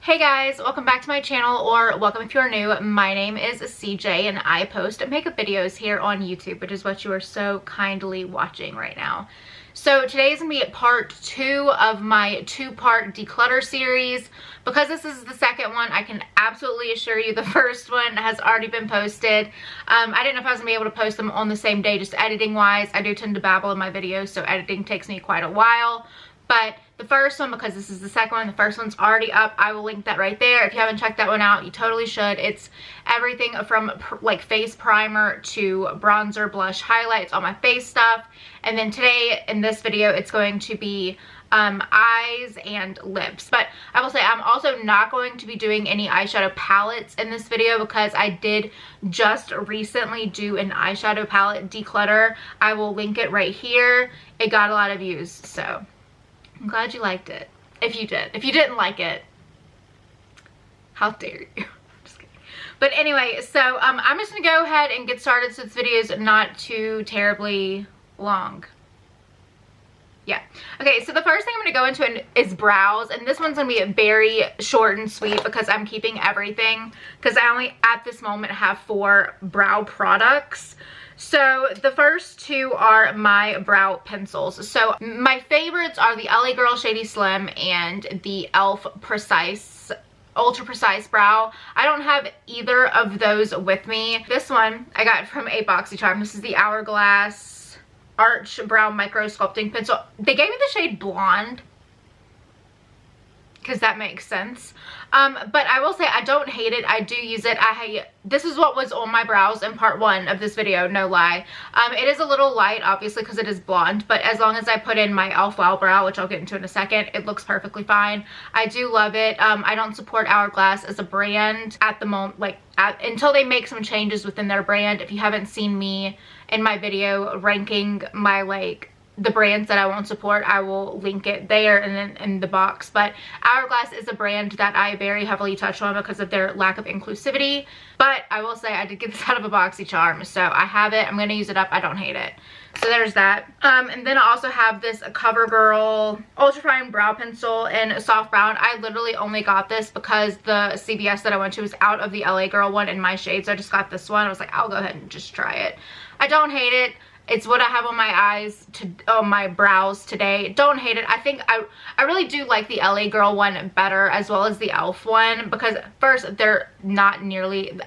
Hey guys, welcome back to my channel, or welcome if you're new. My name is CJ and I post makeup videos here on YouTube, which is what you are so kindly watching right now. So today is going to be part 2 of my 2-part declutter series. Because this is the second one, I can absolutely assure you the first one has already been posted. I didn't know if I was going to be able to post them on the same day, just editing wise. I do tend to babble in my videos, so editing takes me quite a while. But the first one, because this is the second one, the first one's already up. I will link that right there. If you haven't checked that one out, you totally should. It's everything from like face primer to bronzer, blush, highlights, all my face stuff. And then today in this video, it's going to be eyes and lips. But I will say I'm also not going to be doing any eyeshadow palettes in this video because I did just recently do an eyeshadow palette declutter. I will link it right here. It got a lot of views, so I'm glad you liked it. If you did. If you didn't like it, how dare you? Just kidding. But anyway, so I'm just going to go ahead and get started so this video is not too terribly long. Yeah. Okay, so the first thing I'm going to go into is brows. And this one's going to be very short and sweet because I'm keeping everything. Because I only, at this moment, have 4 brow products. So the first 2 are my brow pencils. So my favorites are the LA Girl Shady Slim and the e.l.f. Precise, Ultra Precise Brow. I don't have either of those with me. This one I got from a BoxyCharm. This is the Hourglass Arch Brow Micro Sculpting Pencil. They gave me the shade Blonde because that makes sense. But I will say I don't hate it. I do use it. This is what was on my brows in part 1 of this video, no lie. It is a little light, obviously, because it is blonde, but as long as I put in my e.l.f. Wow Brow, which I'll get into in a second, it looks perfectly fine. I do love it. I don't support Hourglass as a brand at the moment, like until they make some changes within their brand. If you haven't seen me in my video ranking my the brands that I won't support, I will link it there and then in the box. But Hourglass is a brand that I very heavily touch on because of their lack of inclusivity. But I will say I did get this out of a BoxyCharm, so I have it. I'm going to use it up. I don't hate it. So there's that. And then I also have this CoverGirl Ultra Fine Brow Pencil in Soft Brown. I literally only got this because the CVS that I went to was out of the LA Girl one in my shade, so I just got this one. I was like, I'll go ahead and just try it. I don't hate it. It's what I have on my eyes, on my brows today. Don't hate it. I think I really do like the LA Girl one better, as well as the e.l.f. one, because first, they're not nearly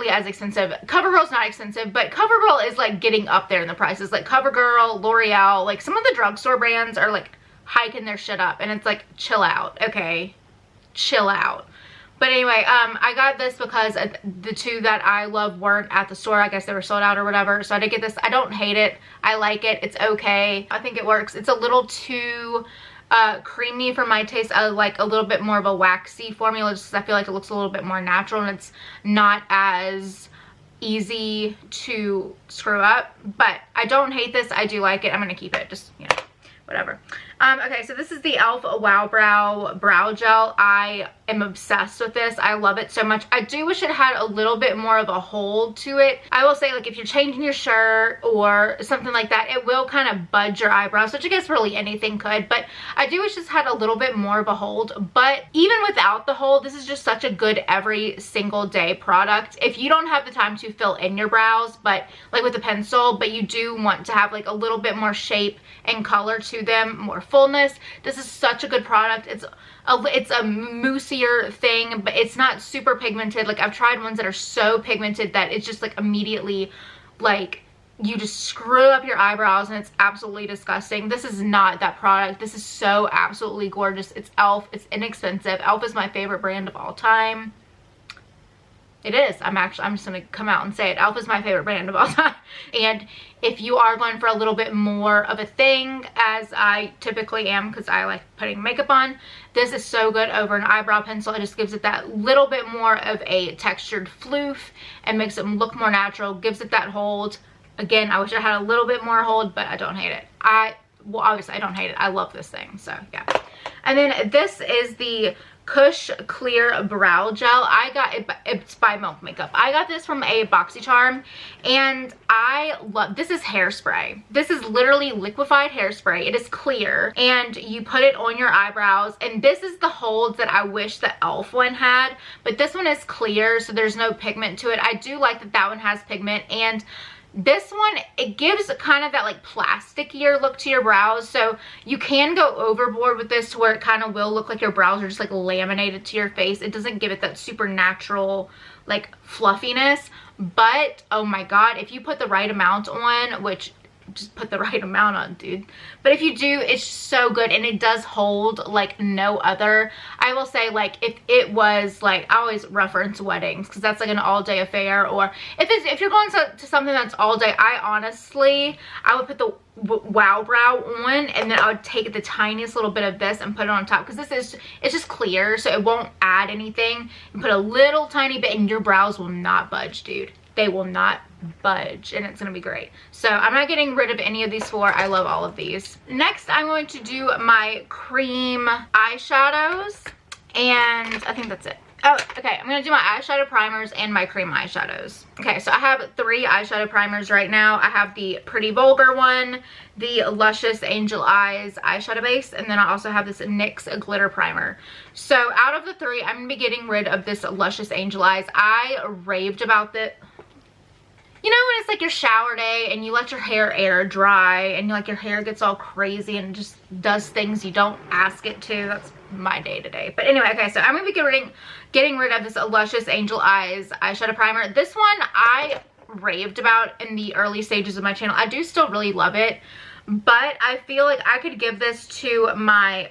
as expensive. CoverGirl's not expensive, but CoverGirl is like getting up there in the prices. Like CoverGirl, L'Oreal, like some of the drugstore brands are like hiking their shit up, and it's like, chill out, okay? Chill out. But anyway, I got this because the 2 that I love weren't at the store. I guess they were sold out or whatever. So I did get this. I don't hate it. I like it. It's okay. I think it works. It's a little too creamy for my taste. I like a little bit more of a waxy formula just because I feel like it looks a little bit more natural and it's not as easy to screw up. But I don't hate this. I do like it. I'm going to keep it. Just, you know, whatever. Okay, so this is the e.l.f. Wow Brow Gel. I am obsessed with this. I love it so much. I do wish it had a little bit more of a hold to it. I will say, like, if you're changing your shirt or something like that, it will kind of budge your eyebrows, which I guess really anything could, but I do wish this had a little bit more of a hold. But even without the hold, this is just such a good every single day product. If you don't have the time to fill in your brows, but like with a pencil, but you do want to have like a little bit more shape and color to them, more fullness, this is such a good product. It's a moussier thing, but it's not super pigmented. Like, I've tried ones that are so pigmented that it's just like immediately like you just screw up your eyebrows and it's absolutely disgusting. This is not that product. This is so absolutely gorgeous. It's e.l.f. It's inexpensive. e.l.f. is my favorite brand of all time. It is. I'm just going to come out and say it. e.l.f. is my favorite brand of all time. And if you are going for a little bit more of a thing, as I typically am because I like putting makeup on, this is so good over an eyebrow pencil. It just gives it that little bit more of a textured floof and makes it look more natural, gives it that hold. Again, I wish I had a little bit more hold, but I don't hate it. Well, obviously I don't hate it. I love this thing, so yeah. And then this is the Kush Clear Brow Gel. I got it, it's by Milk Makeup. I got this from a BoxyCharm, and I love, this is hairspray. This is literally liquefied hairspray. It is clear, and you put it on your eyebrows, and this is the holds that I wish the e.l.f. one had, but this one is clear, so there's no pigment to it. I do like that that one has pigment, and this one, it gives kind of that like plasticier look to your brows, so you can go overboard with this to where it kind of will look like your brows are just like laminated to your face. It doesn't give it that super natural like fluffiness, but oh my god, if you put the right amount on, which just put the right amount on, dude, but if you do, it's so good, and it does hold like no other. I will say, like, if it was like, I always reference weddings because that's like an all-day affair, or if you're going to something that's all day, I would put the Wow Brow on, and then I would take the tiniest little bit of this and put it on top, because it's just clear, so it won't add anything, and put a little tiny bit, and your brows will not budge, dude. They will not budge, and it's gonna be great. So I'm not getting rid of any of these four. I love all of these. Next, I'm going to do my cream eyeshadows, and I think that's it. Oh, okay, I'm gonna do my eyeshadow primers and my cream eyeshadows. Okay, so I have 3 eyeshadow primers right now. I have the Pretty Vulgar one, the Luscious Angel Eyes eyeshadow base, and then I also have this NYX Glitter Primer. So out of the 3, I'm gonna be getting rid of this Luscious Angel Eyes. I raved about this. You know when it's like your shower day and you let your hair air dry and like your hair gets all crazy and just does things you don't ask it to? That's my day today. But anyway, okay, so I'm going to be getting rid of this Luscious Angel Eyes eyeshadow primer. This one I raved about in the early stages of my channel. I do still really love it, but I feel like I could give this to my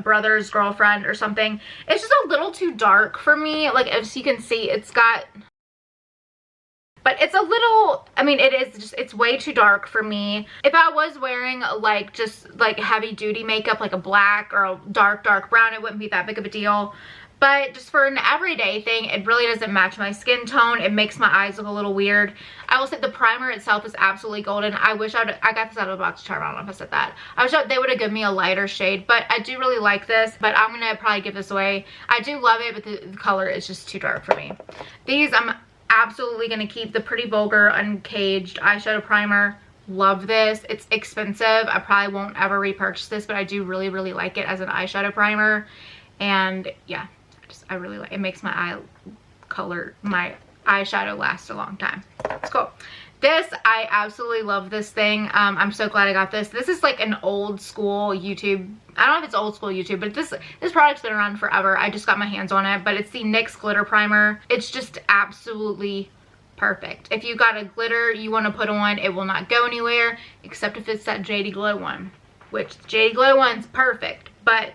brother's girlfriend or something. It's just a little too dark for me. Like, as you can see, it's got... But it's a little, I mean, it's way too dark for me. If I was wearing like just like heavy duty makeup, like a black or a dark brown, it wouldn't be that big of a deal. But just for an everyday thing, it really doesn't match my skin tone. It makes my eyes look a little weird. I will say the primer itself is absolutely golden. I wish I got this out of a BoxyCharm. I don't know if I said that. I wish they would have given me a lighter shade, but I do really like this. But I'm going to probably give this away. I do love it, but the color is just too dark for me. These, I'm absolutely going to keep the Pretty Vulgar Uncaged eyeshadow primer. Love this. It's expensive. I probably won't ever repurchase this, but I do really, really like it as an eyeshadow primer. And yeah, I really like it. It makes my my eyeshadow last a long time. It's cool. This, I absolutely love this thing. I'm so glad I got this. This is like an old school YouTube. I don't know if it's old school YouTube, but this product's been around forever. I just got my hands on it, but it's the NYX Glitter Primer. It's just absolutely perfect. If you got a glitter you want to put on, it will not go anywhere, except if it's that JD Glow one, which the JD Glow one's perfect, but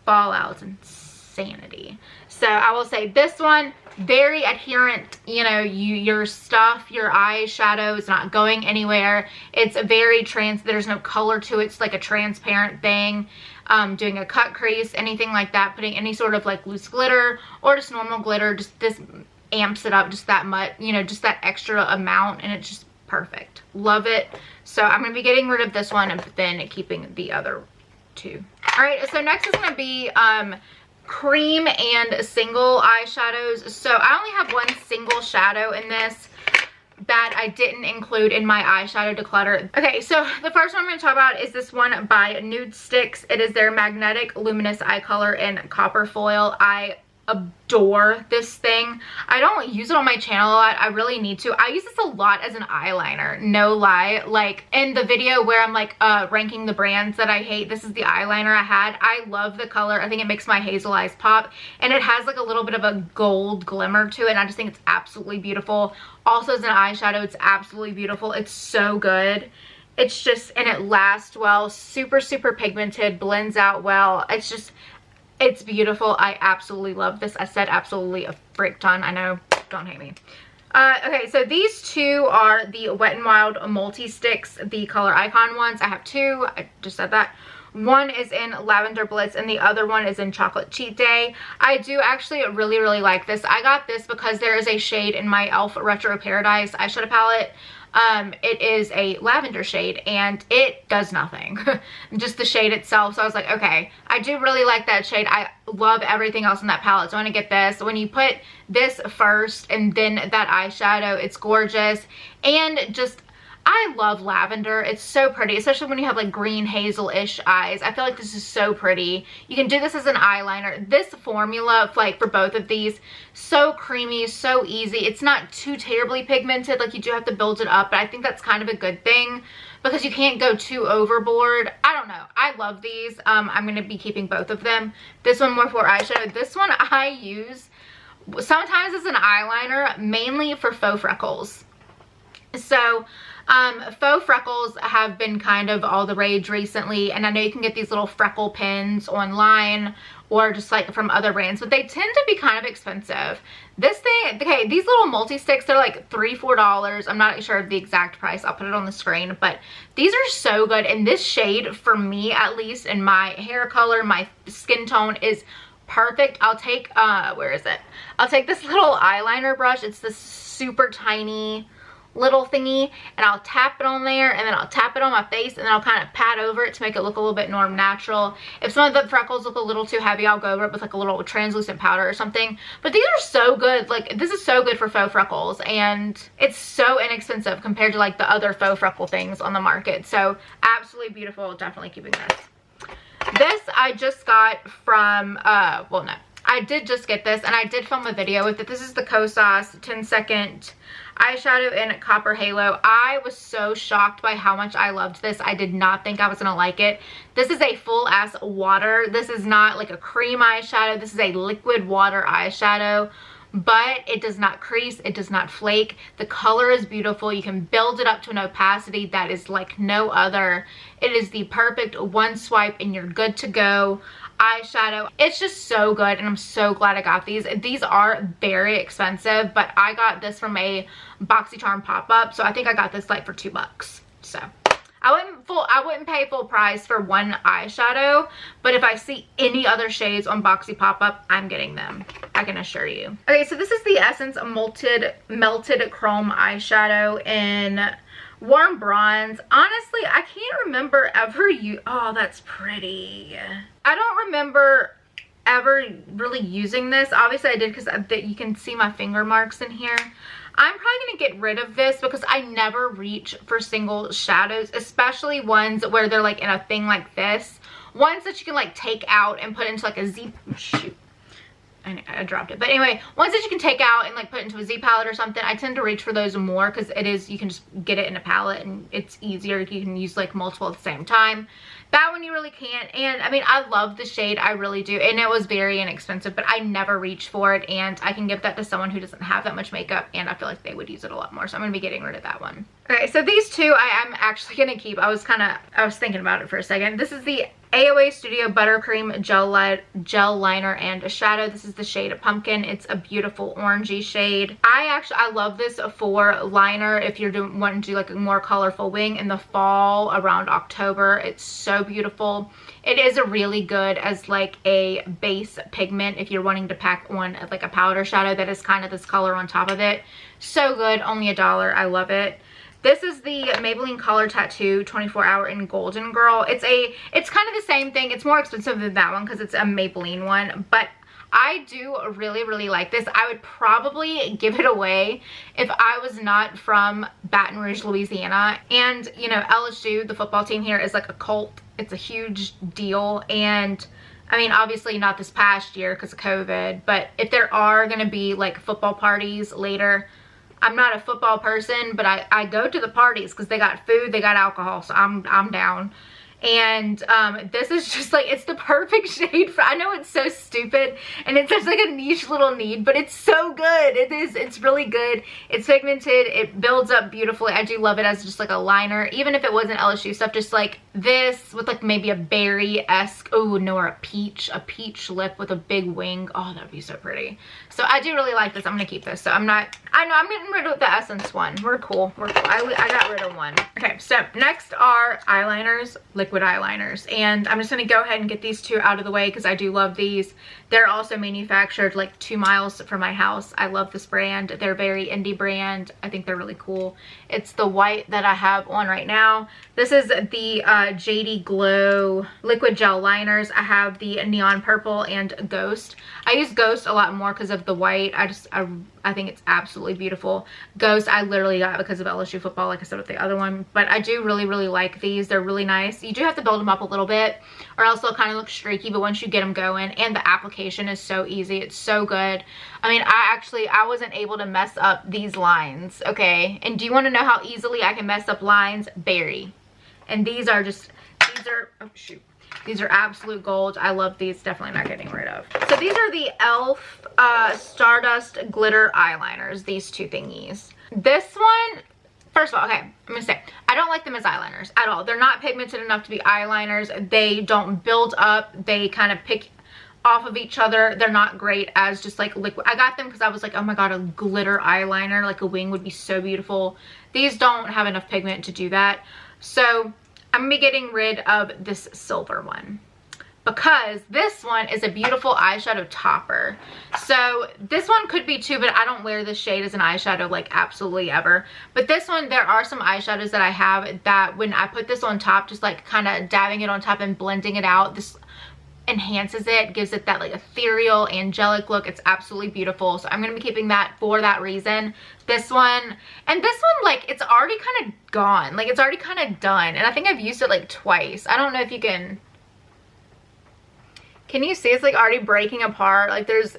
fallout's insanity. So I will say this one, very adherent, you know, your stuff, your eyeshadow is not going anywhere. It's a very there's no color to it. It's like a transparent thing. Doing a cut crease, anything like that, putting any sort of like loose glitter or just normal glitter, just this amps it up just that much, you know, just that extra amount, and it's just perfect. Love it. So I'm going to be getting rid of this one and then keeping the other 2. All right, so next is going to be cream and single eyeshadows. So I only have one single shadow in this that I didn't include in my eyeshadow declutter. Okay, so the first one I'm going to talk about is this one by Nude Sticks. It is their Magnetic Luminous Eye Color in Copper Foil. I adore this thing. I don't use it on my channel a lot. I really need to. I use this a lot as an eyeliner, no lie. Like in the video where I'm like ranking the brands that I hate, this is the eyeliner I had. I love the color. I think it makes my hazel eyes pop, and it has like a little bit of a gold glimmer to it, and I just think it's absolutely beautiful. Also as an eyeshadow, it's absolutely beautiful. It's so good. It's just, and it lasts well, super pigmented, blends out well. It's beautiful. I absolutely love this. I said absolutely a frick ton. I know. Don't hate me. Okay, so these 2 are the Wet n Wild Multi-Sticks, the Color Icon ones. I have 2. I just said that. One is in Lavender Blitz and the other one is in Chocolate Cheat Day. I do actually really like this. I got this because there is a shade in my e.l.f. Retro Paradise eyeshadow palette It is a lavender shade and it does nothing. Just the shade itself. So I was like, okay, I do really like that shade. I love everything else in that palette, so I'm gonna get this. When you put this first and then that eyeshadow, it's gorgeous. And just, I love lavender. It's so pretty, especially when you have like green hazel-ish eyes. I feel like this is so pretty. You can do this as an eyeliner. This formula, like for both of these, so creamy, so easy. It's not too terribly pigmented. Like, you do have to build it up, but I think that's kind of a good thing because you can't go too overboard. I don't know. I love these. I'm going to be keeping both of them. This one more for eyeshadow. This one I use sometimes as an eyeliner, mainly for faux freckles. So faux freckles have been kind of all the rage recently, and I know you can get these little freckle pins online or just like from other brands, but they tend to be kind of expensive. This thing, okay, these little multi-sticks, they're like $3–4. I'm not sure of the exact price. I'll put it on the screen, but these are so good. And this shade, for me at least, and my hair color, my skin tone, is perfect. I'll take, where is it? I'll take this little eyeliner brush. It's this super tiny little thingy, and I'll tap it on there, and then I'll tap it on my face, and then I'll kind of pat over it to make it look a little bit more natural. If some of the freckles look a little too heavy, I'll go over it with like a little translucent powder or something. But these are so good. Like, this is so good for faux freckles, and it's so inexpensive compared to like the other faux freckle things on the market. So absolutely beautiful. Definitely keeping this. This I just got from well, no, I did just get this, and I did film a video with it. This is the Kosas 10-second eyeshadow in Copper Halo. I was so shocked by how much I loved this. I did not think I was gonna like it. This is a full ass water. This is not like a cream eyeshadow. This is a liquid water eyeshadow, but it does not crease. It does not flake. The color is beautiful. You can build it up to an opacity that is like no other. It is the perfect one swipe and you're good to go eyeshadow. It's just so good, and I'm so glad I got these. These are very expensive, but I got this from a BoxyCharm pop-up, so I think I got this like for $2. So I wouldn't pay full price for one eyeshadow, but if I see any other shades on Boxy pop-up, I'm getting them, I can assure you. Okay, so this is the Essence Melted Chrome eyeshadow in Warm Bronze. Honestly, I can't remember ever oh, that's pretty. I don't remember ever really using this. Obviously I did because you can see my finger marks in here. I'm probably going to get rid of this because I never reach for single shadows, especially ones where they're like in a thing like this. Ones that you can like take out and put into like a Z, shoot, I dropped it. But anyway, ones that you can take out and like put into a Z palette or something, I tend to reach for those more because it is, you can just get it in a palette and it's easier. You can use like multiple at the same time. That one you really can't. And I mean, I love the shade, I really do, and it was very inexpensive, but I never reach for it, and I can give that to someone who doesn't have that much makeup, and I feel like they would use it a lot more, so I'm gonna be getting rid of that one. Okay, so these two I am actually gonna keep. I was thinking about it for a second. This is the AOA Studio Buttercream Gel Liner and a Shadow. This is the shade Pumpkin. It's a beautiful orangey shade. I love this for liner if you're wanting to do like a more colorful wing in the fall around October. It's so beautiful. It is a really good as like a base pigment if you're wanting to pack on like a powder shadow that is kind of this color on top of it. So good, only $1. I love it. This is the Maybelline Color Tattoo 24-hour in Golden Girl. It's kind of the same thing. It's more expensive than that one because it's a Maybelline one, but I do really, really like this. I would probably give it away if I was not from Baton Rouge, Louisiana. And, you know, LSU, the football team here, is like a cult. It's a huge deal. And, I mean, obviously not this past year because of COVID, but if there are going to be, like, football parties later, I'm not a football person, but I go to the parties because they got food, they got alcohol, so I'm down. And this is just like, it's the perfect shade for, I know it's so stupid and it's such like a niche little need, but it's so good. It's really good. It's pigmented, it builds up beautifully. I do love it as just like a liner, even if it wasn't LSU stuff, just like this with like maybe a berry-esque, oh no, or a peach lip with a big wing. Oh, that would be so pretty. So I do really like this. I'm gonna keep this. So I know I'm getting rid of the Essence one. We're cool. I got rid of one. Okay, so next are eyeliners, liquid eyeliners, and I'm just gonna go ahead and get these two out of the way because I do love these. They're also manufactured like 2 miles from my house. I love this brand. They're a very indie brand. I think they're really cool. It's the white that I have on right now. This is the JD Glow liquid gel liners. I have the neon purple and Ghost. I use Ghost a lot more because of the white. I think it's absolutely beautiful. Ghost I literally got because of LSU football, like I said with the other one. But I do really like these. They're really nice. You do have to build them up a little bit or else they'll kind of look streaky, but once you get them going, and the application is so easy. It's so good. I mean, I wasn't able to mess up these lines, okay? And do you want to know how easily I can mess up lines? Berry. And these are, oh shoot. These are absolute gold. I love these. Definitely not getting rid of. So these are the e.l.f. Stardust Glitter Eyeliners. These two thingies. This one, first of all, okay, I'm going to say, I don't like them as eyeliners at all. They're not pigmented enough to be eyeliners. They don't build up. They kind of pick off of each other. They're not great as just like liquid. I got them because I was like, oh my god, a glitter eyeliner, like a wing would be so beautiful. These don't have enough pigment to do that. So I'm gonna be getting rid of this silver one because this one is a beautiful eyeshadow topper. So this one could be too, but I don't wear this shade as an eyeshadow like absolutely ever. But this one, there are some eyeshadows that I have that when I put this on top, just like kind of dabbing it on top and blending it out, this enhances it, gives it that like ethereal angelic look. It's absolutely beautiful. So I'm gonna be keeping that for that reason. This one and this one, like, it's already kind of gone, like it's already kind of done, and I think I've used it like twice. I don't know if you can you see it's like already breaking apart. Like there's,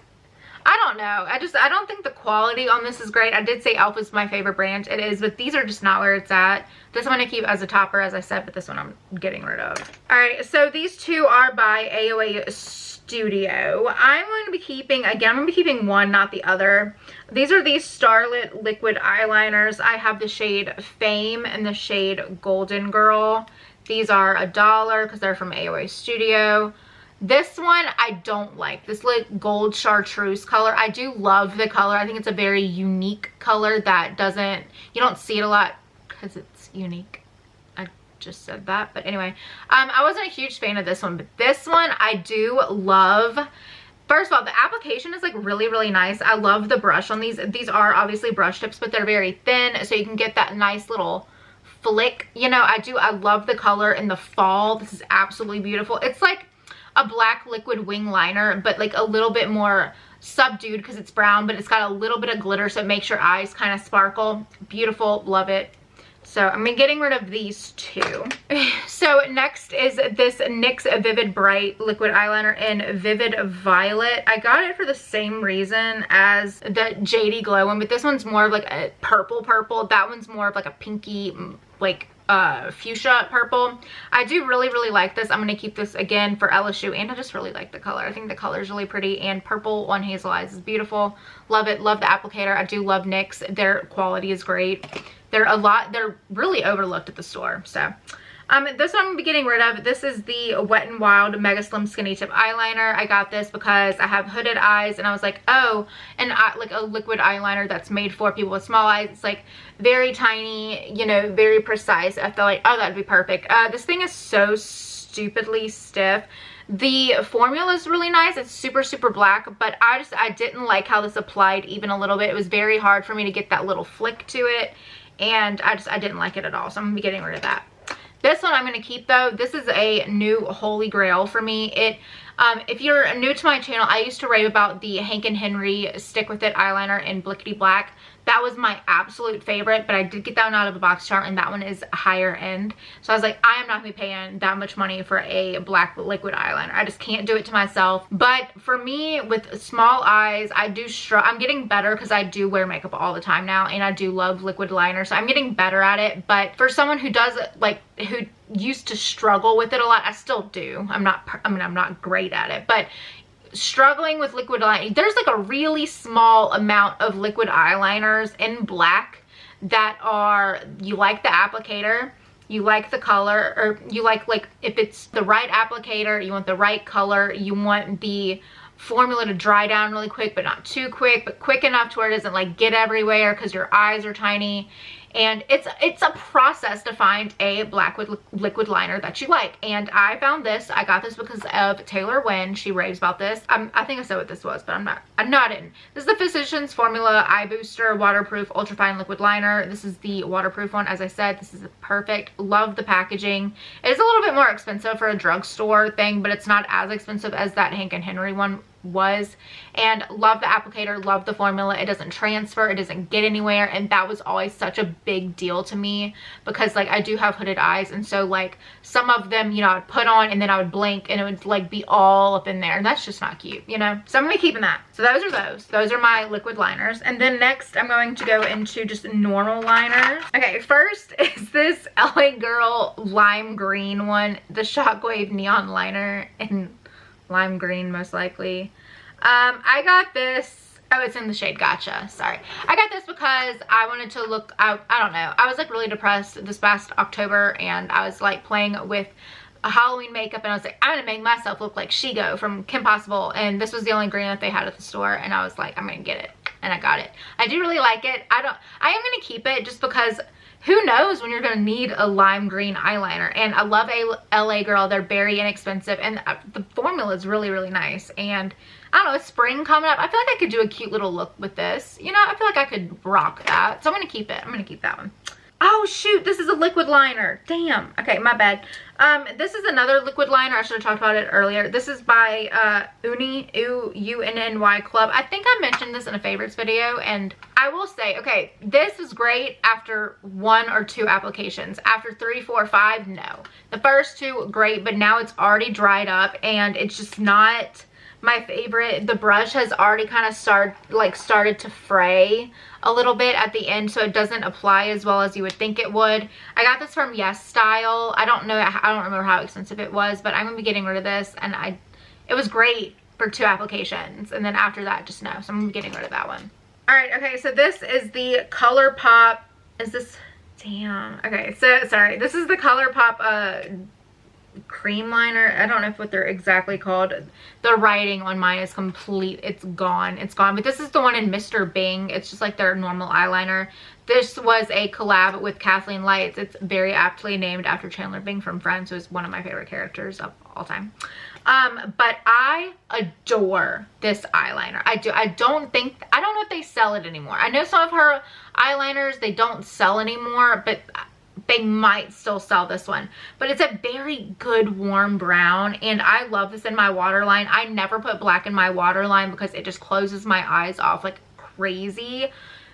I don't know, I don't think the quality on this is great. I did say e.l.f. is my favorite brand. It is, but these are just not where it's at. This one I keep as a topper, as I said, but this one I'm getting rid of. All right, so these two are by AOA Studio. I'm going to be keeping, again, I'm going to be keeping one, not the other. These are these Starlit liquid eyeliners. I have the shade Fame and the shade Golden Girl. These are $1 because they're from AOA Studio. This one I don't like, this like gold chartreuse color. I do love the color. I think it's a very unique color that you don't see it a lot because it's unique. I just said that, but anyway, I wasn't a huge fan of this one, but this one I do love. First of all, the application is like really nice. I love the brush on these. These are obviously brush tips, but they're very thin, so you can get that nice little flick. You know, I love the color in the fall. This is absolutely beautiful. It's like a black liquid wing liner, but like a little bit more subdued because it's brown, but it's got a little bit of glitter, so it makes your eyes kind of sparkle. Beautiful, love it. So I'm getting rid of these two. So next is this NYX Vivid Bright liquid eyeliner in Vivid Violet. I got it for the same reason as the JD Glow one, but this one's more of like a purple. That one's more of like a pinky, like fuchsia purple. I do really like this. I'm going to keep this again for LSU, and I just really like the color. I think the color is really pretty, and purple on hazel eyes is beautiful. Love it. Love the applicator. I do love NYX. Their quality is great. They're really overlooked at the store. So this one I'm going to be getting rid of. This is the Wet n Wild Mega Slim Skinny Tip Eyeliner. I got this because I have hooded eyes, and I was like, oh, and like a liquid eyeliner that's made for people with small eyes. It's like very tiny, you know, very precise. I felt like, oh, that'd be perfect. This thing is so stupidly stiff. The formula is really nice. It's super black, but I didn't like how this applied even a little bit. It was very hard for me to get that little flick to it, and I didn't like it at all. So I'm gonna be getting rid of that. This one I'm going to keep though. This is a new holy grail for me. If you're new to my channel, I used to rave about the Hank and Henry Stick With It eyeliner in Blickety Black. That was my absolute favorite, but I did get that one out of a box chart, and that one is higher end. So I was like, I am not going to be paying that much money for a black liquid eyeliner. I just can't do it to myself. But for me, with small eyes, I'm getting better because I do wear makeup all the time now, and I do love liquid liner, so I'm getting better at it. But for someone who does it, like, who used to struggle with it a lot, I still do. I'm not great at it, but struggling with liquid eyeliner, there's like a really small amount of liquid eyeliners in black that are, you like the applicator, you like the color, or you like if it's the right applicator, you want the right color, you want the formula to dry down really quick but not too quick, but quick enough to where it doesn't like get everywhere because your eyes are tiny. And it's a process to find a black liquid liner that you like. And I found this. I got this because of Taylor Wynn. She raves about this. I think I said what this was, but I'm not in. This is the Physicians Formula Eye Booster Waterproof Ultrafine Liquid Liner. This is the waterproof one. As I said, this is perfect. Love the packaging. It is a little bit more expensive for a drugstore thing, but it's not as expensive as that Hank and Henry one was. And love the applicator, love the formula. It doesn't transfer, it doesn't get anywhere, and that was always such a big deal to me because like I do have hooded eyes, and so like some of them, you know, I'd put on and then I would blink and it would like be all up in there, and that's just not cute, you know. So I'm gonna be keeping that. So those are my liquid liners. And then next I'm going to go into just normal liners. Okay, first is this LA Girl lime green one, the Shockwave neon liner in lime green most likely. I got this, oh, it's in the shade Gotcha, sorry. I got this because I wanted to look out, I don't know, I was like really depressed this past October, and I was like playing with a Halloween makeup, and I was like, I'm gonna make myself look like Shigo from Kim Possible, and this was the only green that they had at the store, and I was like, I'm gonna get it, and I got it. I do really like it. I am gonna keep it just because who knows when you're gonna need a lime green eyeliner. And I love LA Girl. They're very inexpensive, and the formula is really, really nice. And I don't know, it's spring coming up. I feel like I could do a cute little look with this. You know, I feel like I could rock that. So I'm gonna keep it. I'm gonna keep that one. Oh shoot, this is a liquid liner. Damn. Okay, my bad. This is another liquid liner. I should have talked about it earlier. This is by UNNY Club. I think I mentioned this in a favorites video, and I will say, okay, this is great after 1 or 2 applications. After 3, 4, 5, no. The first 2, great, but now it's already dried up and it's just not my favorite. The brush has already kind of started to fray a little bit at the end, so it doesn't apply as well as you would think it would. I got this from Yes Style. I don't remember how expensive it was, but I'm gonna be getting rid of this, and it was great for 2 applications, and then after that, just no. So I'm gonna be getting rid of that one. All right, okay, so this is the ColourPop. Is this, damn. Okay, so sorry. This is the ColourPop cream liner. I don't know what they're exactly called. The writing on mine is complete. It's gone. But this is the one in Mr. Bing. It's just like their normal eyeliner. This was a collab with Kathleen Lights. It's very aptly named after Chandler Bing from Friends, who is one of my favorite characters of all time. But I adore this eyeliner. I do. I don't know if they sell it anymore. I know some of her eyeliners, they don't sell anymore, but they might still sell this one. But it's a very good warm brown, and I love this in my waterline. I never put black in my waterline because it just closes my eyes off like crazy.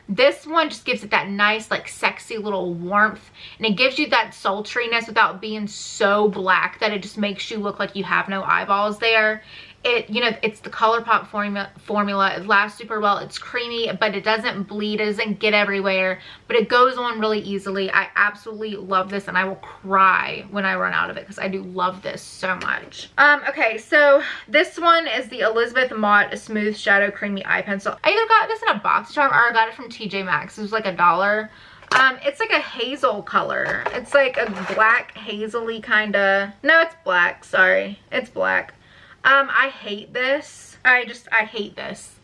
This one just gives it that nice, like, sexy little warmth, and it gives you that sultriness without being so black that it just makes you look like you have no eyeballs there. You know, it's the ColourPop formula. It lasts super well. It's creamy, but it doesn't bleed. It doesn't get everywhere, but it goes on really easily. I absolutely love this, and I will cry when I run out of it because I do love this so much. Okay, so this one is the Elizabeth Mott Smooth Shadow Creamy Eye Pencil. I either got this in a box charm or I got it from TJ Maxx. It was like $1. It's like a hazel color. It's like a black hazily kind of, no, it's black, sorry, it's black. I hate this. I hate this.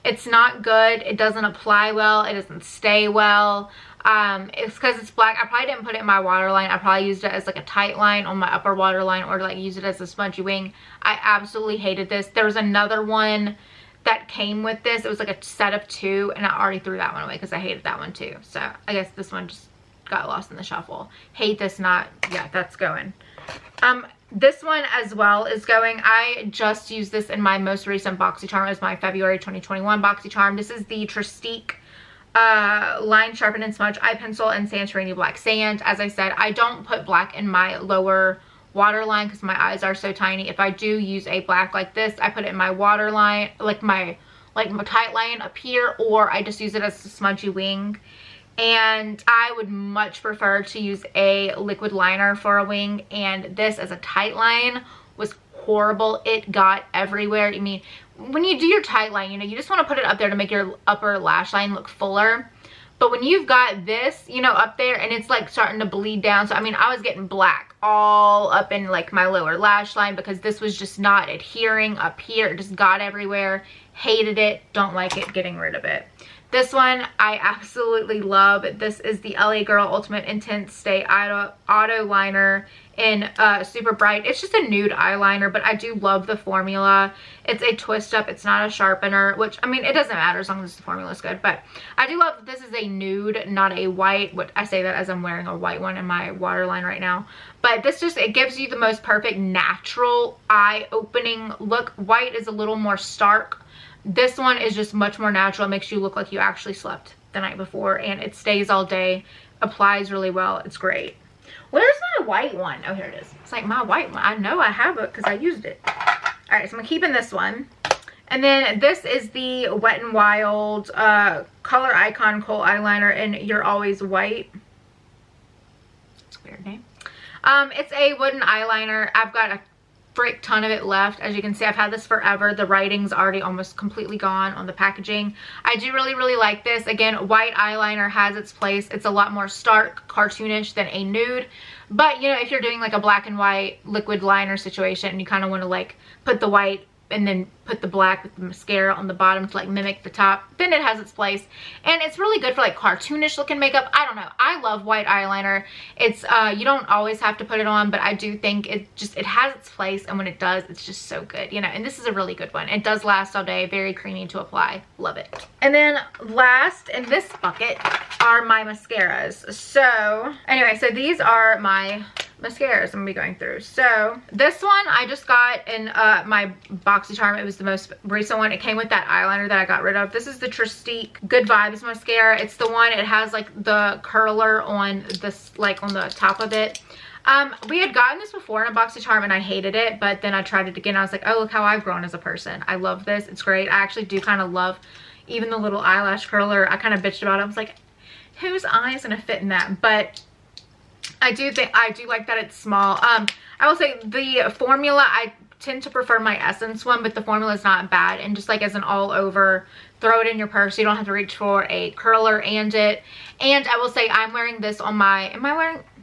It's not good. It doesn't apply well. It doesn't stay well. It's because it's black. I probably didn't put it in my waterline. I probably used it as like a tight line on my upper waterline, or like use it as a spongy wing. I absolutely hated this. There was another one that came with this. It was like a set of 2, and I already threw that one away because I hated that one too. So I guess this one just got lost in the shuffle. Hate this, not, yeah, that's going. This one as well is going. I just used this in my most recent BoxyCharm. It was my February 2021 BoxyCharm. This is the Tristique Line Sharpen and Smudge Eye Pencil in Santorini Black Sand. As I said, I don't put black in my lower waterline because my eyes are so tiny. If I do use a black like this, I put it in my waterline, like my tight line up here, or I just use it as a smudgy wing. And I would much prefer to use a liquid liner for a wing, and this as a tight line was horrible. It got everywhere. I mean, when you do your tight line, you know, you just want to put it up there to make your upper lash line look fuller. But when you've got this, you know, up there and it's like starting to bleed down. So, I mean, I was getting black all up in like my lower lash line because this was just not adhering up here. It just got everywhere. Hated it. Don't like it. Getting rid of it. This one I absolutely love. This is the LA Girl Ultimate Intense Stay Auto Liner in Super Bright. It's just a nude eyeliner, but I do love the formula. It's a twist up. It's not a sharpener, which, I mean, it doesn't matter as long as the formula is good. But I do love that this is a nude, not a white. What I say that as I'm wearing a white one in my waterline right now. But this just, it gives you the most perfect natural eye-opening look. White is a little more stark. This one is just much more natural. It makes you look like you actually slept the night before, and it stays all day, applies really well. It's great. Where's my white one? Oh, here it is. It's like my white one. I know I have it because I used it. All right, so I'm keeping this one. And then this is the Wet n Wild Color Icon Kohl Eyeliner in You're Always White. It's a weird name. It's a wooden eyeliner. I've got a frick ton of it left. As you can see, I've had this forever. The writing's already almost completely gone on the packaging. I do really like this. Again, white eyeliner has its place. It's a lot more stark, cartoonish than a nude. But, you know, if you're doing like a black and white liquid liner situation and you kind of want to like put the white and then put the black with the mascara on the bottom to like mimic the top, then it has its place. And it's really good for like cartoonish looking makeup. I don't know, I love white eyeliner. It's you don't always have to put it on, but I do think it has its place, and when it does, it's just so good, you know. And this is a really good one. It does last all day, very creamy to apply. Love it. And then last in this bucket are my mascaras. So anyway, so these are my mascaras I'm gonna be going through. So this one I just got in my BoxyCharm. It was the most recent one. It came with that eyeliner that I got rid of. This is the Tarte Good Vibes mascara. It's the one, it has like the curler on this, like on the top of it. We had gotten this before in a BoxyCharm and I hated it, but then I tried it again. I was like, oh, look how I've grown as a person. I love this. It's great. I actually do kind of love even the little eyelash curler. I kind of bitched about it. I was like, whose eye is gonna fit in that? But I do like that it's small. I will say the formula, I tend to prefer my Essence one, but the formula is not bad. And just like as an all over, throw it in your purse. You don't have to reach for a curler and it. And I will say I'm wearing this on my,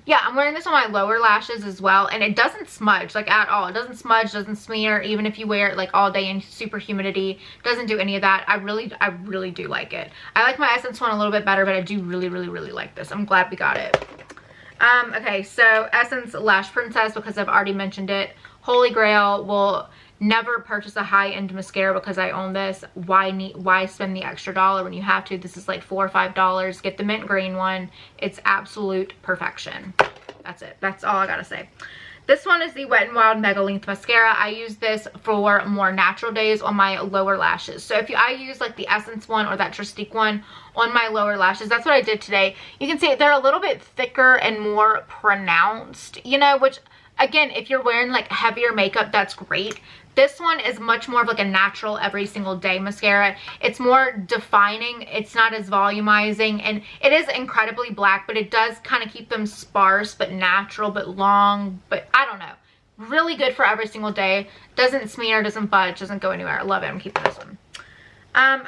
yeah, I'm wearing this on my lower lashes as well. And it doesn't smudge like at all. It doesn't smudge, doesn't smear, even if you wear it like all day in super humidity. Doesn't do any of that. I really do like it. I like my Essence one a little bit better, but I do really like this. I'm glad we got it. Okay, so Essence Lash Princess, because I've already mentioned it. Holy Grail, will never purchase a high-end mascara because I own this. Why spend the extra $1 when you have to? This is like $4 or $5. Get the mint green one. It's absolute perfection. That's it. That's all I gotta say. This one is the Wet n Wild Mega Length Mascara. I use this for more natural days on my lower lashes. So if I use like the Essence one or that Tarte one on my lower lashes, that's what I did today. You can see they're a little bit thicker and more pronounced, you know, which again, if you're wearing like heavier makeup, that's great. This one is much more of like a natural every single day mascara. It's more defining. It's not as volumizing, and it is incredibly black, but it does kind of keep them sparse but natural but long. But I don't know, really good for every single day. Doesn't smear, doesn't budge, doesn't go anywhere. I love it. I'm keeping this one.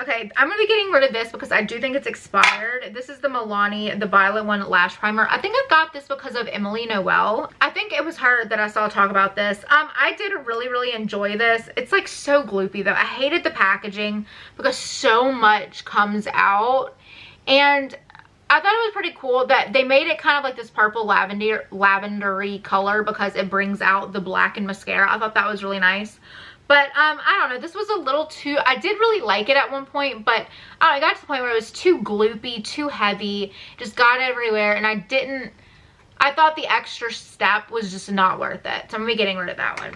Okay, I'm going to be getting rid of this because I do think it's expired. This is the Milani, the Violet One Lash Primer. I think I got this because of Emily Noel. I think it was her that I saw talk about this. I did really enjoy this. It's like so gloopy though. I hated the packaging because so much comes out. And I thought it was pretty cool that they made it kind of like this purple lavendery color because it brings out the black in mascara. I thought that was really nice. But, I don't know, this was a little too, I did really like it at one point, but I got to the point where it was too gloopy, too heavy, just got everywhere, and I thought the extra step was just not worth it. So I'm going to be getting rid of that one.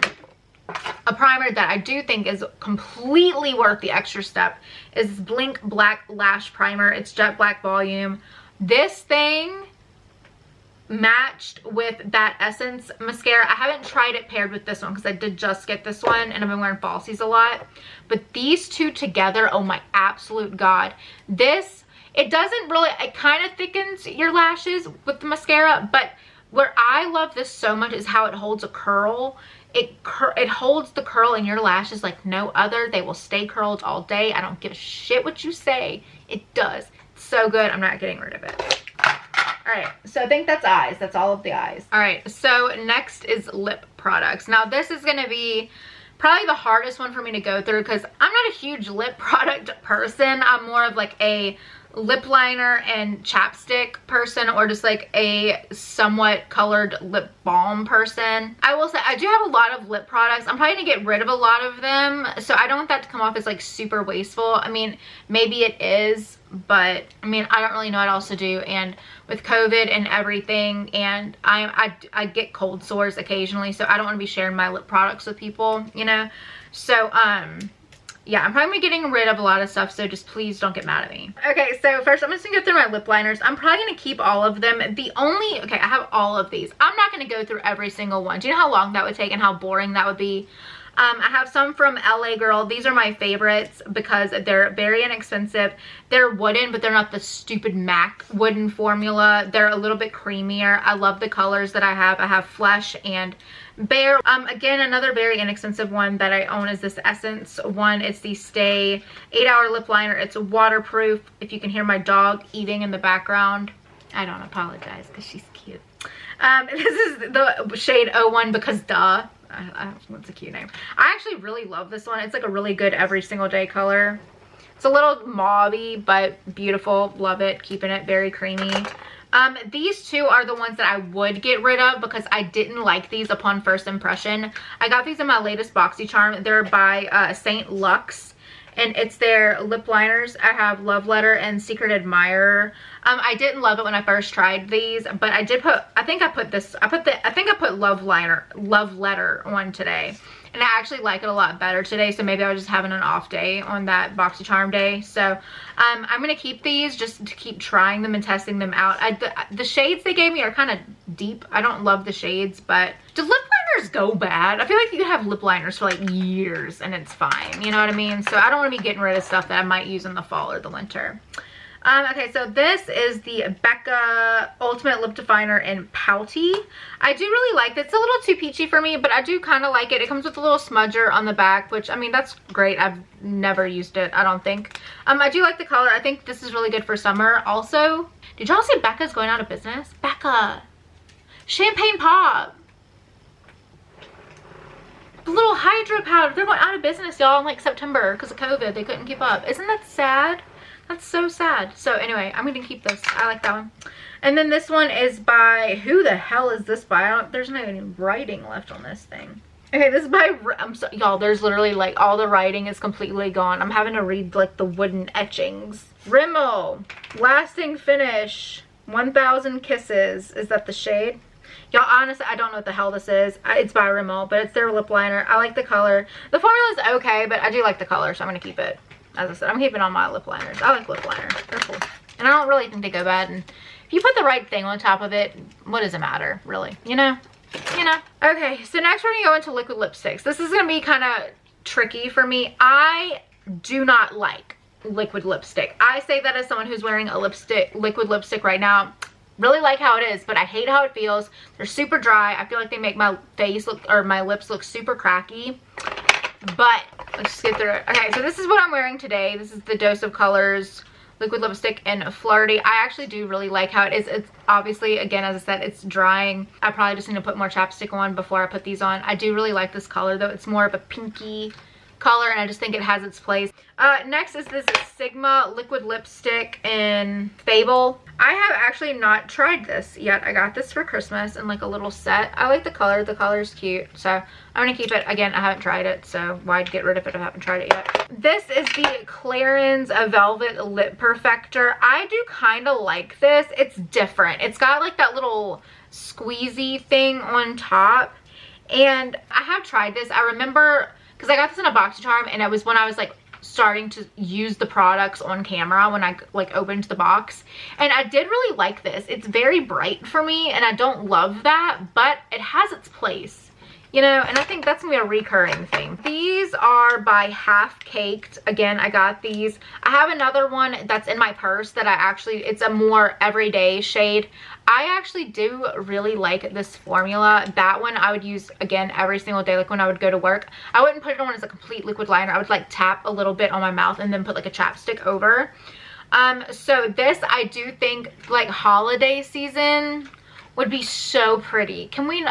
A primer that I do think is completely worth the extra step is Blink Black Lash Primer. It's Jet Black Volume. This thing matched with that Essence mascara. I haven't tried it paired with this one because I did just get this one and I've been wearing falsies a lot. But these two together, oh my absolute god. This, it doesn't really, it kind of thickens your lashes with the mascara, but where I love this so much is how it holds a curl. It holds the curl in your lashes like no other. They will stay curled all day. I don't give a shit what you say. It does. so good. I'm not getting rid of it. Alright, so I think that's eyes. That's all of the eyes. Alright, so next is lip products. Now this is going to be probably the hardest one for me to go through because I'm not a huge lip product person. I'm more of like a lip liner and chapstick person, or just like a somewhat colored lip balm person. I will say I do have a lot of lip products. I'm probably gonna get rid of a lot of them, so I don't want that to come off as like super wasteful. I mean, maybe it is, but I mean, I don't really know what else to do. And with COVID and everything, and I get cold sores occasionally, so I don't want to be sharing my lip products with people, you know. So yeah, I'm probably getting rid of a lot of stuff, so just please don't get mad at me. Okay, so first I'm just gonna go through my lip liners. I'm probably gonna keep all of them. Okay, I have all of these. I'm not gonna go through every single one. Do you know how long that would take and how boring that would be? I have some from LA Girl. These are my favorites because they're very inexpensive. They're wooden, but they're not the stupid MAC wooden formula. They're a little bit creamier. I love the colors that I have. I have Flesh and Bare. Again, another very inexpensive one that I own is this Essence one. It's the Stay 8-Hour Lip Liner. It's waterproof. If you can hear my dog eating in the background, I don't apologize because she's cute. This is the shade 01 because duh. What's a cute name. I actually really love this one. It's like a really good every single day color. It's a little mauve-y but beautiful. Love it. Keeping it very creamy. These two are the ones that I would get rid of because I didn't like these upon first impression. I got these in my latest BoxyCharm. They're by Saint Luxe, and it's their lip liners. I have Love Letter and Secret Admirer. I didn't love it when I first tried these, but I did put, I think I put Love Letter on today, and I actually like it a lot better today. So maybe I was just having an off day on that BoxyCharm day. So I'm gonna keep these just to keep trying them and testing them out. The shades they gave me are kind of deep. I don't love the shades, but do lip liners go bad? I feel like you can have lip liners for like years and it's fine, you know what I mean? So I don't want to be getting rid of stuff that I might use in the fall or the winter. Okay, so this is the Becca Ultimate Lip Definer in Pouty. I do really like this. It's a little too peachy for me, but I do kind of like it. It comes with a little smudger on the back, which, I mean, that's great. I've never used it, I don't think. I do like the color. I think this is really good for summer. Also, did y'all see Becca's going out of business? Becca! Champagne Pop! The little hydro powder. They're going out of business, y'all, in like September because of COVID. They couldn't keep up. Isn't that sad? That's so sad. So anyway, I'm going to keep this. I like that one. And then this one is by, who the hell is this by? There's not even writing left on this thing. Okay, this is by, y'all, there's literally like all the writing is completely gone. I'm having to read like the wooden etchings. Rimmel, Lasting Finish, 1000 Kisses. Is that the shade? Y'all, honestly, I don't know what the hell this is. It's by Rimmel, but it's their lip liner. I like the color. The formula is okay, but I do like the color, so I'm going to keep it. As I said, I'm keeping all my lip liners. I like lip liners. They're cool. And I don't really think they go bad. And if you put the right thing on top of it, what does it matter, really? You know? You know? Okay, so next we're going to go into liquid lipsticks. This is going to be kind of tricky for me. I do not like liquid lipstick. I say that as someone who's wearing a liquid lipstick right now. Really like how it is, but I hate how it feels. They're super dry. I feel like they make my face look, or my lips look super cracky. But let's just get through it. Okay, so this is what I'm wearing today. This is the Dose of Colors liquid lipstick in Flirty. I actually do really like how it is. It's obviously, again, as I said, it's drying. I probably just need to put more chapstick on before I put these on. I do really like this color though. It's more of a pinky color and I just think it has its place. Next is this Sigma liquid lipstick in Fable. I have actually not tried this yet. I got this for Christmas in like a little set. I like the color. The color is cute. So I'm going to keep it. Again, I haven't tried it, so why'd get rid of it if I haven't tried it yet. This is the Clarins Velvet Lip Perfector. I do kind of like this. It's different. It's got like that little squeezy thing on top. And I have tried this. I remember, because I got this in a BoxyCharm, and it was when I was like starting to use the products on camera when I like opened the box, and I did really like this. It's very bright for me and I don't love that, but it has its place, you know, and I think that's gonna be a recurring thing. These are by Half Caked. Again, I got these. I have another one that's in my purse that I actually, it's a more everyday shade. I actually do really like this formula. That one I would use, again, every single day, like when I would go to work. I wouldn't put it on as a complete liquid liner. I would like tap a little bit on my mouth and then put like a chapstick over. So this, I do think, like, holiday season would be so pretty. Can we,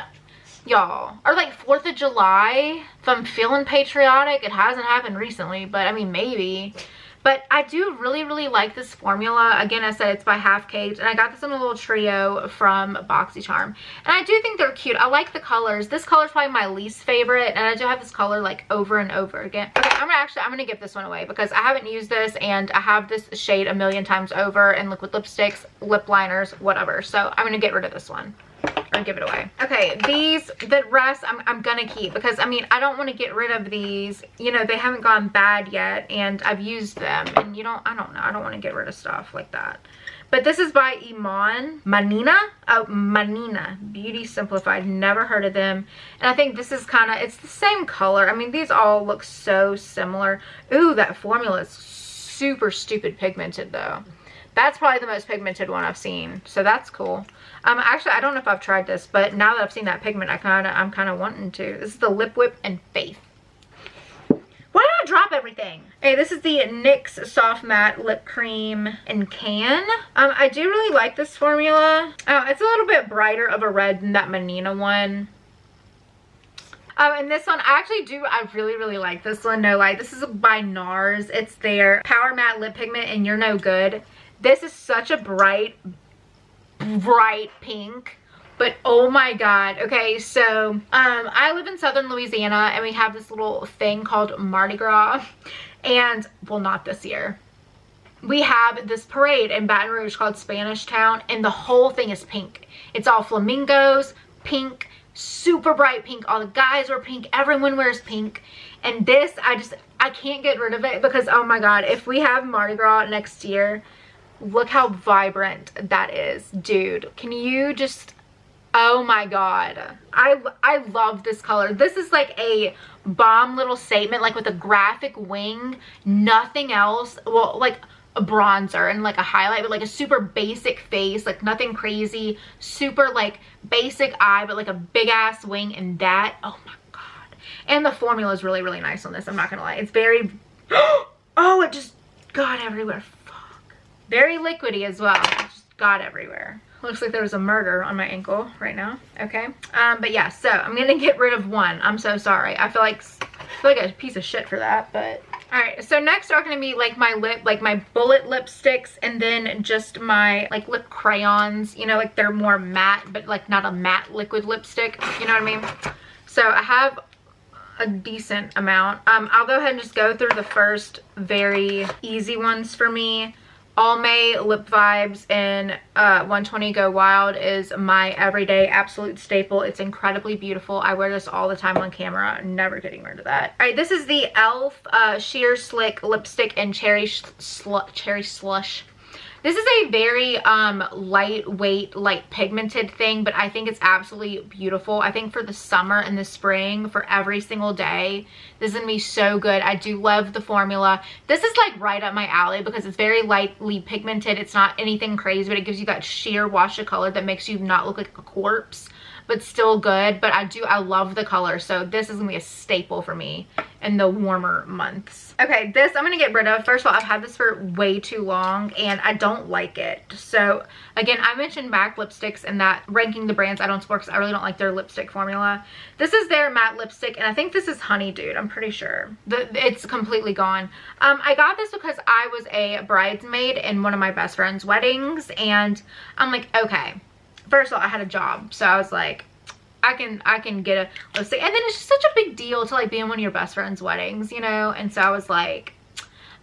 y'all, or like 4th of July, if I'm feeling patriotic. It hasn't happened recently, but I mean, maybe. But I do really, really like this formula. Again, I said it's by Half Caked, and I got this in a little trio from BoxyCharm. And I do think they're cute. I like the colors. This color is probably my least favorite, and I do have this color like over and over again. Okay, I'm gonna give this one away because I haven't used this, and I have this shade a million times over in liquid lipsticks, lip liners, whatever. So I'm gonna get rid of this one. Or give it away. Okay, the rest I'm gonna keep because, I mean, I don't want to get rid of these. You know, they haven't gone bad yet, and I've used them, and I don't know, I don't want to get rid of stuff like that. But this is by Manina. Oh, Manina Beauty Simplified. Never heard of them. And I think this is it's the same color. I mean, these all look so similar. Ooh, that formula is super stupid pigmented though. That's probably the most pigmented one I've seen, so that's cool. Actually, I don't know if I've tried this, but now that I've seen that pigment, I'm kind of wanting to. This is the Lip Whip and Faith. Why did I drop everything? Hey, this is the NYX Soft Matte Lip Cream in Can. I do really like this formula. It's a little bit brighter of a red than that Manina one. And this one, I really, really like this one, no lie. This is by NARS. It's their Power Matte Lip Pigment, and You're No Good. This is such a bright pink, but oh my god. Okay, so I live in southern Louisiana, and we have this little thing called Mardi Gras, and well, not this year. We have this parade in Baton Rouge called Spanish Town, and the whole thing is pink. It's all flamingos, pink, super bright pink. All the guys are pink, everyone wears pink. And this, I can't get rid of it because, oh my god, if we have Mardi Gras next year, look how vibrant that is, dude. Can you just, oh my god, I love this color. This is like a bomb little statement, like with a graphic wing, nothing else. Well, like a bronzer and like a highlight, but like a super basic face, like nothing crazy, super like basic eye, but like a big ass wing, and that, oh my god. And the formula is really, really nice on this, I'm not gonna lie. It's very, oh, it just got everywhere. Very liquidy as well. It just got everywhere. Looks like there was a murder on my ankle right now. Okay. But yeah, so I'm gonna get rid of one. I'm so sorry. I feel like a piece of shit for that, but alright. So next are gonna be like my bullet lipsticks, and then just my like lip crayons. You know, like they're more matte, but like not a matte liquid lipstick. You know what I mean? So I have a decent amount. I'll go ahead and just go through the first very easy ones for me. Almay Lip Vibes in 120 Go Wild is my everyday absolute staple. It's incredibly beautiful. I wear this all the time on camera. Never getting rid of that. All right, this is the e.l.f. Sheer Slick Lipstick in Cherry Slush. This is a very lightweight, light pigmented thing, but I think it's absolutely beautiful. I think for the summer and the spring, for every single day, this is gonna be so good. I do love the formula. This is like right up my alley because it's very lightly pigmented. It's not anything crazy, but it gives you that sheer wash of color that makes you not look like a corpse, but still good. But I love the color, so this is gonna be a staple for me in the warmer months. Okay, this I'm gonna get rid of. First of all, I've had this for way too long and I don't like it. So again, I mentioned MAC lipsticks and that ranking the brands I don't support because I really don't like their lipstick formula. This is their matte lipstick, and I think this is Honey Dude. I'm pretty sure it's completely gone. I got this because I was a bridesmaid in one of my best friend's weddings, and I'm like, okay, first of all, I had a job, so I was like, I can get a lipstick. And then it's just such a big deal to like be in one of your best friend's weddings, you know? And so I was like,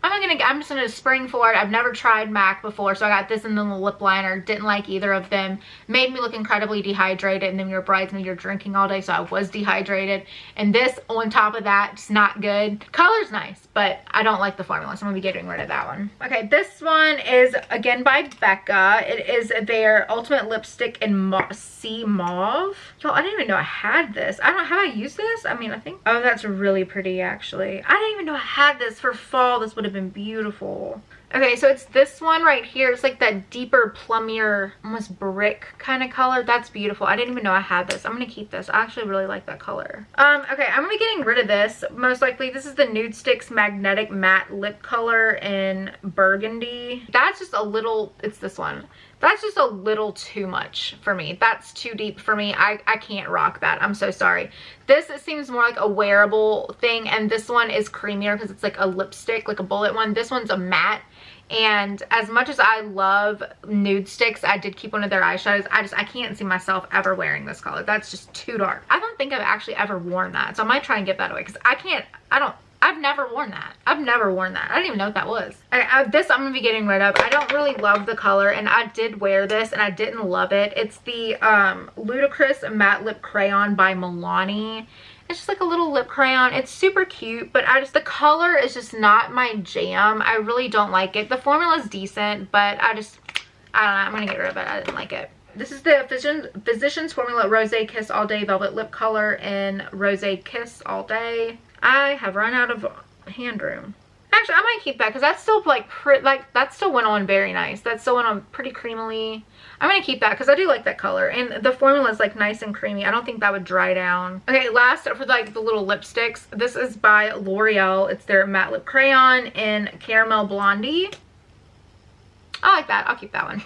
I'm just gonna spring for it. I've never tried MAC before, so I got this and then the lip liner. Didn't like either of them. Made me look incredibly dehydrated, and then you're a bridesmaid, you're drinking all day, so I was dehydrated. And this on top of that, just not good. Color's nice, but I don't like the formula, so I'm gonna be getting rid of that one. Okay, this one is again by Becca. It is their Ultimate Lipstick in Sea Mauve. Y'all, I didn't even know I had this. Have I used this? I mean, I think, oh, that's really pretty actually. I didn't even know I had this for fall. This would have have been beautiful. Okay, so it's this one right here. It's like that deeper plummier, almost brick kind of color. That's beautiful. I didn't even know I had this. I'm going to keep this. I actually really like that color. Okay, I'm going to be getting rid of this. Most likely, this is the Nude Sticks Magnetic Matte Lip Color in Burgundy. That's just a little, it's this one. That's just a little too much for me. That's too deep for me. I can't rock that. I'm so sorry. This, it seems more like a wearable thing, and this one is creamier because it's like a lipstick, like a bullet one. This one's a matte. And as much as I love Nude Sticks, I did keep one of their eyeshadows. I can't see myself ever wearing this color. That's just too dark. I don't think I've actually ever worn that. So I might try and give that away because I've never worn that. I've never worn that. I didn't even know what that was. This I'm going to be getting rid of. I don't really love the color, and I did wear this and I didn't love it. It's the Ludicrous Matte Lip Crayon by Milani. It's just like a little lip crayon. It's super cute, but the color is just not my jam. I really don't like it. The formula is decent, but I don't know. I'm going to get rid of it. I didn't like it. This is the Physicians Formula Rose Kiss All Day Velvet Lip Color in Rose Kiss All Day. I have run out of hand room. Actually, I might keep that because that's still that still went on very nice. That still went on pretty creamily. I'm going to keep that because I do like that color. And the formula is like nice and creamy. I don't think that would dry down. Okay, last for like the little lipsticks. This is by L'Oreal. It's their matte lip crayon in Caramel Blondie. I like that. I'll keep that one.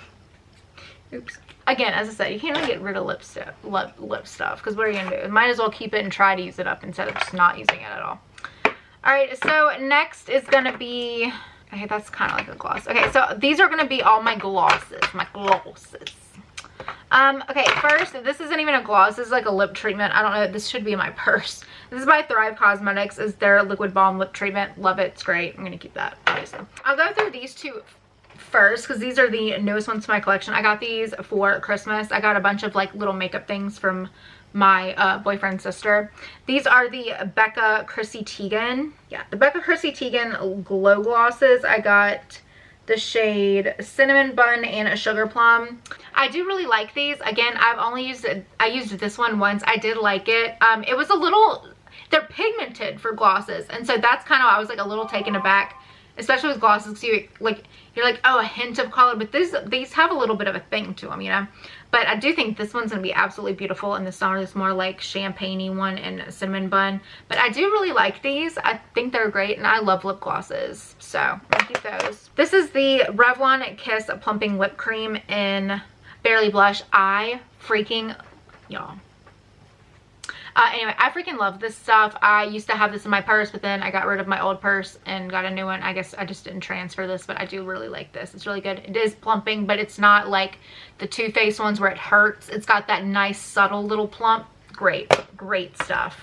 Oops. Again, as I said, you can't really get rid of lip stuff because what are you going to do? Might as well keep it and try to use it up instead of just not using it at all. Alright, so next is going to be... Okay, that's kind of like a gloss. Okay, so these are going to be all my glosses. Okay, first, this isn't even a gloss. This is like a lip treatment. I don't know. This should be in my purse. This is by Thrive Cosmetics. It's their Liquid Balm Lip Treatment. Love it. It's great. I'm going to keep that, obviously. I'll go through these two first because these are the newest ones to my collection. I got these for Christmas. I got a bunch of like little makeup things from my boyfriend's sister. These are the Becca Chrissy Teigen. Yeah, the Becca Chrissy Teigen Glow Glosses. I got the shade Cinnamon Bun and a Sugar Plum. I do really like these. Again, I used this one once. I did like it. It was a little, they're pigmented for glosses, and so that's kind of, I was like a little taken aback, especially with glosses. You're like, oh, a hint of color, but these have a little bit of a thing to them, you know. But I do think this one's going to be absolutely beautiful in the summer. It's more like champagne-y one and Cinnamon Bun. But I do really like these. I think they're great, and I love lip glosses. So I'm going to keep those. This is the Revlon Kiss Plumping Lip Cream in Barely Blush. I freaking, y'all. Anyway, I freaking love this stuff. I used to have this in my purse, but then I got rid of my old purse and got a new one. I guess I just didn't transfer this, but I do really like this. It's really good. It is plumping, but it's not like the Too Faced ones where it hurts. It's got that nice, subtle little plump. Great, great stuff.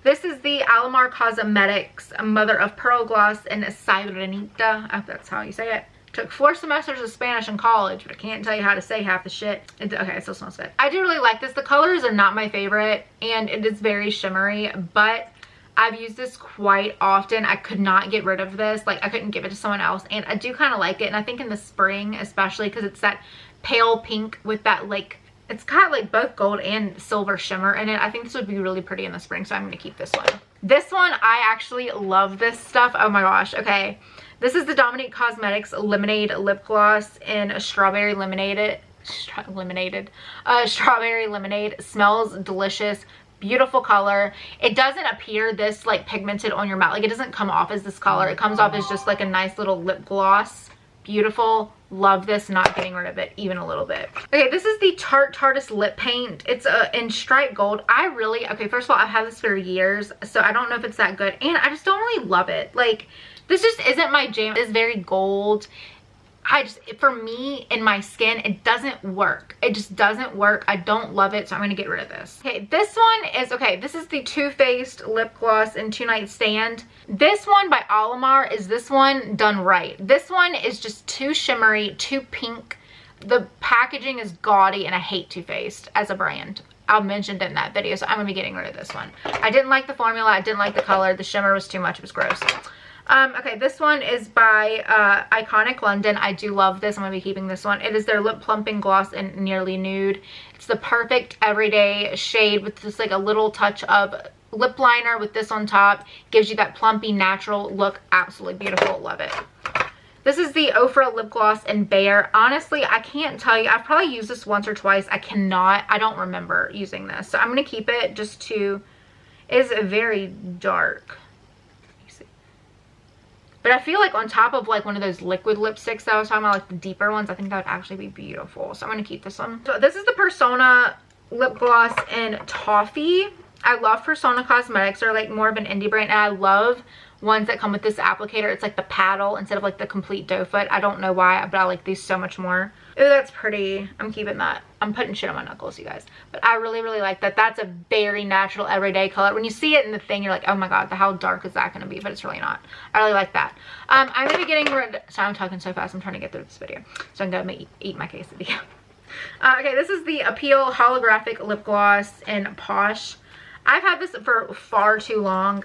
This is the Alamar Cosmetics Mother of Pearl Gloss in Sirenita. I hope that's how you say it. Took 4 semesters of Spanish in college, but I can't tell you how to say half the shit. Okay, it still smells good. I do really like this. The colors are not my favorite, and it is very shimmery, but I've used this quite often. I could not get rid of this. Like, I couldn't give it to someone else, and I do kind of like it, and I think in the spring, especially because it's that pale pink with that, like, it's got like both gold and silver shimmer in it. I think this would be really pretty in the spring, so I'm going to keep this one. This one, I actually love this stuff. Oh my gosh, okay. This is the Dominique Cosmetics Lemonade Lip Gloss in a Strawberry Lemonade. Strawberry Lemonade. Smells delicious. Beautiful color. It doesn't appear this like pigmented on your mouth. Like, it doesn't come off as this color. It comes off as just like a nice little lip gloss. Beautiful. Love this. Not getting rid of it even a little bit. Okay, this is the Tarteist Lip Paint. It's in Striped Gold. Okay, first of all, I've had this for years, so I don't know if it's that good, and I just don't really love it. Like, this just isn't my jam. It's very gold. For me, in my skin, it doesn't work. It just doesn't work. I don't love it, so I'm going to get rid of this. Okay, this one is, okay, this is the Too Faced Lip Gloss in Two Night Stand. This one by Alamar is this one done right. This one is just too shimmery, too pink. The packaging is gaudy, and I hate Too Faced as a brand. I mentioned it in that video, so I'm going to be getting rid of this one. I didn't like the formula. I didn't like the color. The shimmer was too much. It was gross. Okay, this one is by Iconic London. I do love this. I'm going to be keeping this one. It is their Lip Plumping Gloss in Nearly Nude. It's the perfect everyday shade with just like a little touch of lip liner with this on top. Gives you that plumpy, natural look. Absolutely beautiful. Love it. This is the Ofra Lip Gloss in Bare. Honestly, I can't tell you. I've probably used this once or twice. I don't remember using this. So I'm going to keep it just to, it is very dark. But I feel like on top of like one of those liquid lipsticks that I was talking about, like the deeper ones, I think that would actually be beautiful. So I'm going to keep this one. So this is the Persona lip gloss in Toffee. I love Persona Cosmetics. They're like more of an indie brand, and I love ones that come with this applicator. It's like the paddle instead of like the complete doe foot. I don't know why, but I like these so much more. Ooh, that's pretty. I'm keeping that. I'm putting shit on my knuckles, you guys. But I really, really like that. That's a very natural, everyday color. When you see it in the thing, you're like, oh my god, how dark is that going to be? But it's really not. I really like that. I'm going to be getting rid... Sorry, I'm talking so fast. I'm trying to get through this video. So I'm going to eat my quesadilla. Okay, this is the Appeal Holographic Lip Gloss in Posh. I've had this for far too long.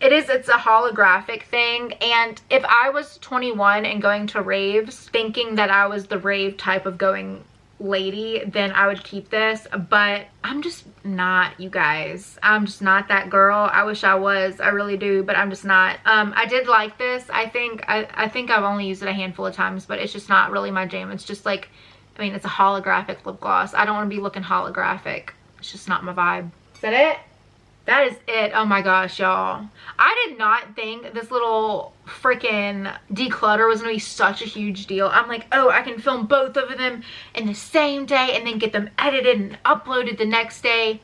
It's a holographic thing, and if I was 21 and going to raves thinking that I was the rave type of going lady, then I would keep this, but I'm just not, you guys. I'm just not that girl. I wish I was. I really do, but I'm just not. I did like this. I think I've only used it a handful of times, but it's just not really my jam. It's just like, I mean, it's a holographic lip gloss. I don't want to be looking holographic. It's just not my vibe. Is that it? That is it. Oh my gosh, y'all. I did not think this little freaking declutter was going to be such a huge deal. I'm like, oh, I can film both of them in the same day and then get them edited and uploaded the next day.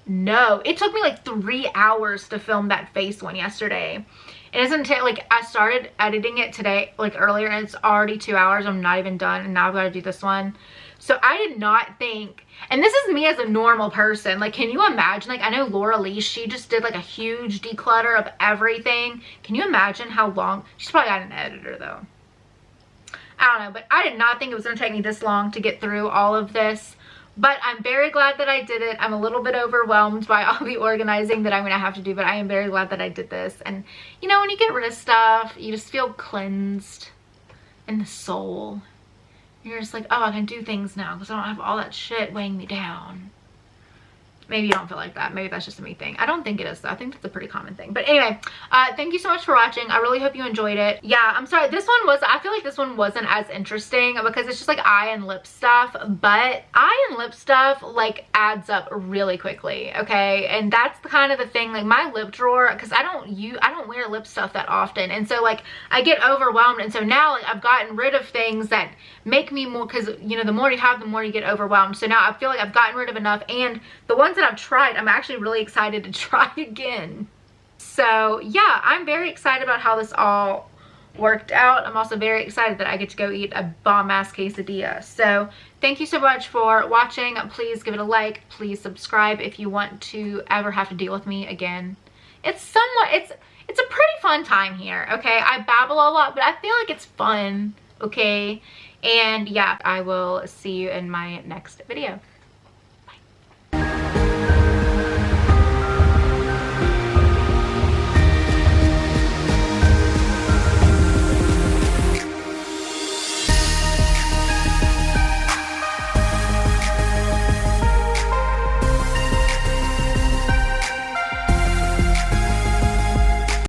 No. It took me like 3 hours to film that face one yesterday. It doesn't take, like, I started editing it today, like earlier, and it's already 2 hours. I'm not even done, and now I've got to do this one. So I did not think, and this is me as a normal person, like, can you imagine, like, I know Laura Lee, she just did like a huge declutter of everything. Can you imagine how long? She's probably got an editor though. I don't know, but I did not think it was going to take me this long to get through all of this. But I'm very glad that I did it. I'm a little bit overwhelmed by all the organizing that I'm going to have to do, but I am very glad that I did this. And, you know, when you get rid of stuff, you just feel cleansed in the soul. You're just like, oh, I can do things now because I don't have all that shit weighing me down. Maybe you don't feel like that. Maybe that's just a me thing. I don't think it is though. I think that's a pretty common thing. But anyway, thank you so much for watching. I really hope you enjoyed it. Yeah, I'm sorry. This one was, I feel like this one wasn't as interesting because it's just like eye and lip stuff. But eye and lip stuff like adds up really quickly, okay? And that's the kind of the thing, like my lip drawer, because I don't wear lip stuff that often. And so like I get overwhelmed. And so now like I've gotten rid of things that make me more, because you know, the more you have, the more you get overwhelmed. So now I feel like I've gotten rid of enough, and the ones that I've tried, I'm actually really excited to try again. So yeah, I'm very excited about how this all worked out. I'm also very excited that I get to go eat a bomb ass quesadilla. So thank you so much for watching. Please give it a like. Please subscribe if you want to ever have to deal with me again. It's a pretty fun time here, okay? I babble a lot, but I feel like it's fun, okay? And yeah, I will see you in my next video.